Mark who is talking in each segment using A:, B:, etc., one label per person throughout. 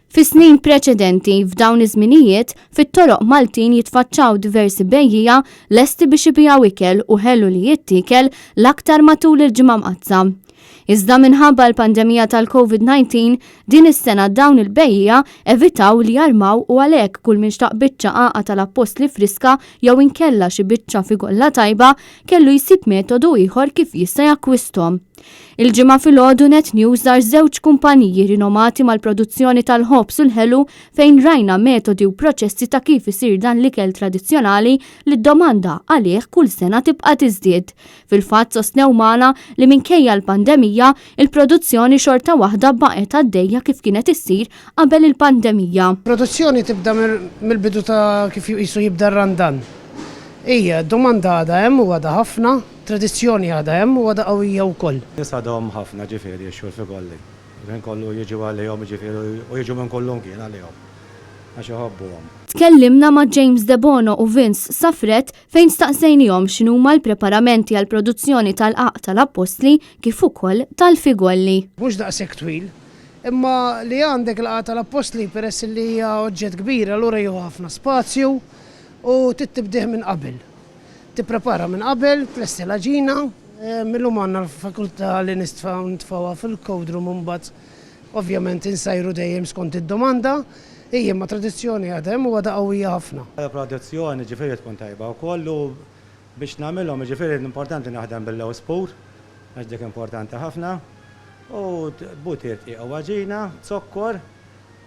A: Fi snin preċedenti f'dawn iż-żminijiet fit-toroq Maltin jitfaċċaw diversi bejjija lesti biex ibijaw ikel u ħellu li jittiekel l-aktar matul il-ġimgħa mqazza. Iżda minħabba l-pandemija tal-COVID-19 din is-sena dawn il-bejjija evitaw li jarmaw u għalhekk kull min xtaq biċċa qaqa tal-appost li friska jew inkella xi biċċa figolla tajba kellu jsib metodu ieħor kif jista' jakkwistahom. Il-ġimgħa filgħodu Net News żar żewġ kumpaniji rinomati mal-produzzjoni tal-ħobs u l-ħelu fejn rajna metodi u proċessi ta' kif isir dan l-ikel tradizzjonali li d-domanda għalih kull sena tibqa' tiżdied. Fil-fatt sostnew magħna li minkejja l-pandemija il-produzzjoni xorta waħda baqgħet għaddejja kif kienet issir qabel il-pandemija.
B: Produzzjoni tibda mill-bidu ta' kif jisu jibda r-randan. Ija, domanda għada hemm u għada ħafna, tradizzjoni għada hemm u għada qawwija wkoll.
C: Nis għadhom ħafna ġifieri x-xhur fi kolli. Kien kollu jiġu għalihom ġifieri u jiġu minn kollhom kien għalihom. Għax iħobbuhom.
A: Tkellimna ma' James De Bono u Vince Safret fejn staqsejnihom x'inhuma l-preparamenti għall produzzjoni tal-qaq tal-appostli kif ukoll tal-figolli.
B: Mhux daqshekk twil, imma li għandek l-qaq tal-appostli peress li hija oġġett kbir allura jew ħafna spazju u tibdih minn qabel. Tipprepara minn qabel, tlesti l-ġina, millum għandna l-fakultà li nitfawha fil-code room mbagħad ovvjament insajru dejjem skont id-domanda, hija ma' tradizzjoni għadha hemm u għadha qawwija ħafna.
C: Produzzjoni ġifieri tkun tajba wkoll u biex nagħmilhom ġifieri importanti naħdem bil-low spur, għax dik importanti ħafna, u butir tieqa ġina, zokkor,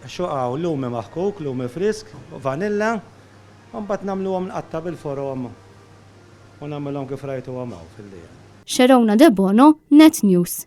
C: xoqgħu lumi maħkuk, lumi frisk, vanilla, u mbagħad nagħmluhom nqatta bil-forom u nagħmilhom kif rajtu għamaw fil-lejl.
A: Xerowna De Bono, Net News.